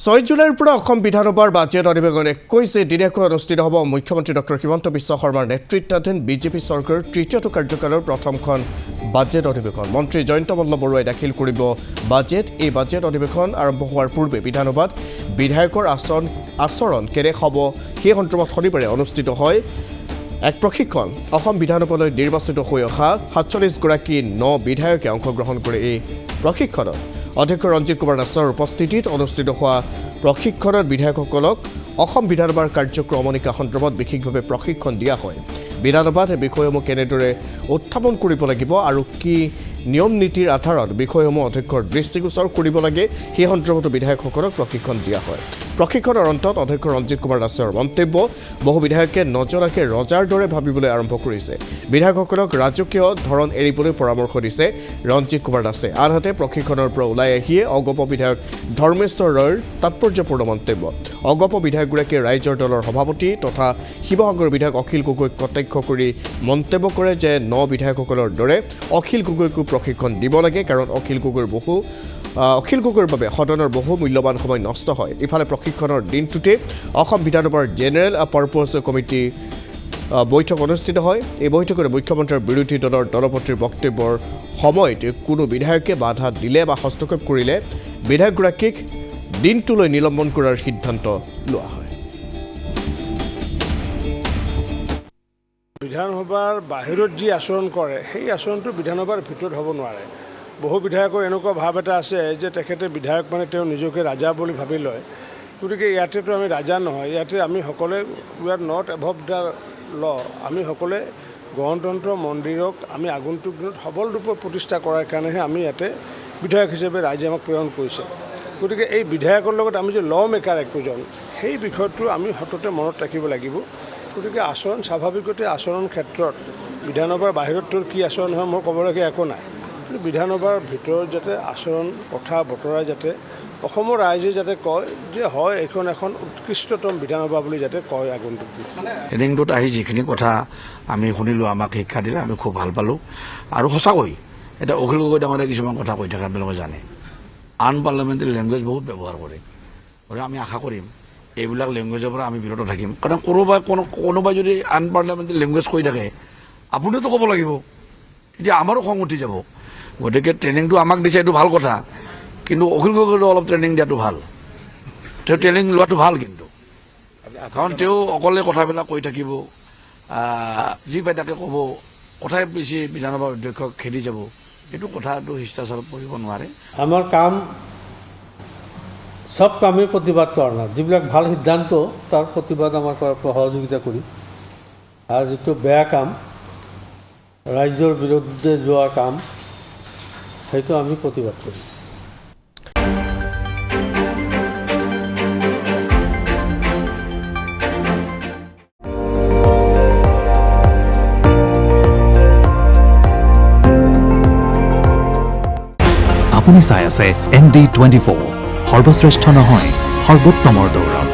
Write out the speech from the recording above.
6 জুলাইৰ পৰা অসম বিধানসভাৰ বাজেট অধিৱেশন 21 দিনীয়াকৈ অনুষ্ঠিত হ'ব। মুখ্যমন্ত্ৰী ডক্টৰ হিমন্ত বিশ্ব শৰ্মাৰ নেতৃত্বাধীন বিজেপি চৰকাৰৰ তৃতীয়টো কাৰ্যকালৰ প্ৰথমখন বাজেট অধিৱেশন। মন্ত্ৰী জয়ন্ত মল্ল বৰুৱাই দাখিল কৰিব বাজেট। এই বাজেট অধিৱেশন আৰম্ভ হোৱাৰ পূৰ্বে বিধানসভাত বিধায়কৰ আচৰণ কেনে হ'ব সেই সন্দৰ্ভত শনিবাৰে অনুষ্ঠিত হয় এক প্ৰশিক্ষণ। অসম বিধানসভালৈ নিৰ্বাচিত হৈ অহা ৪৭গৰাকী বিধায়কে অংশগ্ৰহণ কৰে এই প্ৰশিক্ষণত। অধ্যক্ষ ৰঞ্জিত কুমাৰ দাসৰ উপস্থিতিত অনুষ্ঠিত হোৱা প্ৰশিক্ষণত বিধায়কসকলক অসম বিধানসভাৰ কাৰ্যক্ৰমণিকা সন্দৰ্ভত বিশেষভাৱে প্ৰশিক্ষণ দিয়া হয়। বিধানসভাত বিষয়সমূহ কেনেদৰে উত্থাপন কৰিব লাগিব আৰু কি নিয়ম নীতিৰ আধাৰত বিষয়সমূহ অধ্যক্ষৰ দৃষ্টিগোচৰ কৰিব লাগে সেই সন্দৰ্ভতো বিধায়কসকলক প্ৰশিক্ষণ দিয়া হয়। প্ৰশিক্ষণৰ অন্তত অধ্যক্ষ ৰঞ্জিত কুমাৰ দাসৰ মন্তব্য, বহু বিধায়কে নজনাকৈ ৰজাৰ দৰে ভাবিবলৈ আৰম্ভ কৰিছে। বিধায়কসকলক ৰাজকীয় ধৰণ এৰিবলৈ পৰামৰ্শ দিছে ৰঞ্জিত কুমাৰ দাসে। আনহাতে প্ৰশিক্ষণৰ পৰা ওলাই আহিয়ে অগপ বিধায়ক ধৰ্মেশ্বৰ ৰয়ৰ তাৎপৰ্যপূৰ্ণ মন্তব্য। অগপ বিধায়কগৰাকীয়ে ৰাইজৰ দলৰ সভাপতি তথা শিৱসাগৰ বিধায়ক অখিল গগৈক কটাক্ষ কৰি মন্তব্য কৰে যে বিধায়কসকলৰ দৰে অখিল গগৈকো প্ৰশিক্ষণ দিব লাগে, কাৰণ অখিল গগৈৰ বাবে সদনৰ বহু মূল্যৱান সময় নষ্ট হয়। ইফালে প্ৰশিক্ষণৰ দিনটোতে অসম বিধানসভাৰ জেনেৰেল পাৰ্পছ কমিটি বৈঠক অনুষ্ঠিত হয়। এই বৈঠকত মুখ্যমন্ত্ৰীৰ বিৰোধী দলৰ দলপতিৰ বক্তব্যৰ সময়ত কোনো বিধায়কে বাধা দিলে বা হস্তক্ষেপ কৰিলে বিধায়কগৰাকীক দিনটোলৈ নিলম্বন কৰাৰ সিদ্ধান্ত লোৱা হয়। বিধানসভাৰ বাহিৰত যি আচৰণ কৰে সেই আচৰণটো বিধানসভাৰ ভিতৰত হ'ব নোৱাৰে। বহু বিধায়কৰ এনেকুৱা ভাৱ এটা আছে যে তেখেতে বিধায়ক মানে তেওঁ নিজকে ৰাজা বুলি ভাবি লয়। গতিকে ইয়াতেতো আমি ৰাজা নহয়, ইয়াতে আমি সকলোৱে we are not এভভ the law. আমি সকলোৱে গণতন্ত্ৰ মন্দিৰক আমি আগন্তুক দিনত সবল ৰূপত প্ৰতিষ্ঠা কৰাৰ কাৰণেহে আমি ইয়াতে বিধায়ক হিচাপে ৰাইজে আমাক প্ৰেৰণ কৰিছে। গতিকে এই বিধায়কৰ লগত আমি যে ল মেকাৰ একোজন, সেই বিষয়টো আমি সততে মনত ৰাখিব লাগিব। গতিকে আচৰণ স্বাভাৱিকতে আচৰণ ক্ষেত্ৰত বিধানসভাৰ বাহিৰত তোৰ কি আচৰণ হয় মোৰ ক'বলগীয়া একো নাই। কিন্তু বিধানসভাৰ ভিতৰত যাতে আচৰণ কথা বতৰা যাতে অসমৰ ৰাইজে যাতে কয় যে হয় এইখন এখন উৎকৃষ্টতম বিধানসভা বুলি যাতে কয় আগন্তুক দিন। ট্ৰেইনিংটোত আহি যিখিনি কথা আমি শুনিলোঁ, আমাক শিক্ষা দিলে, আমি খুব ভাল পালোঁ। আৰু সঁচাকৈ এতিয়া অখিল গগৈ ডাঙৰে কিছুমান কথা কৈ থাকে আপোনালোকে জানে, আনপাৰ্লিয়ামেণ্টাৰী লেংগুৱেজ বহুত ব্যৱহাৰ কৰে। গতিকে আমি আশা কৰিম এইবিলাক লেংগুৱেজৰ পৰা আমি বিৰত থাকিম। কাৰণ কোনোবাই যদি আনপাৰ্লিয়ামেণ্টাৰী লেংগুৱেজ কৈ থাকে আপুনিওতো ক'ব লাগিব, তেতিয়া আমাৰো খং উঠি যাব। গতিকে ট্ৰেইনিংটো আমাক দিছে, এইটো ভাল কথা, কিন্তু অখিল গগৈতো অলপ ট্ৰেইনিং দিয়াটো ভাল। তেওঁ ট্ৰেইনিং লোৱাটো ভাল, কিন্তু কাৰণ তেওঁ অকলে কথাবিলাক কৈ থাকিব, যি পাই তাকে ক'ব, কথাই বেছি বিধানসভাৰ অধ্যক্ষক খেদি যাব। এইটো কথাটো শিষ্টাচাৰত পৰিব নোৱাৰে। আমাৰ কাম সব কামেই প্ৰতিবাদ কৰা নাই, যিবিলাক ভাল সিদ্ধান্ত তাৰ প্ৰতিবাদ আমাৰ কৰাৰ সহযোগিতা কৰি, আৰু যিটো বেয়া কাম ৰাইজৰ বিৰুদ্ধে যোৱা কাম সেইটো আমি প্ৰতিবাদ কৰিম। আপুনি চাই আছে ND24, সৰ্বশ্ৰেষ্ঠ নহয় সৰ্বোত্তমৰ দৌৰত।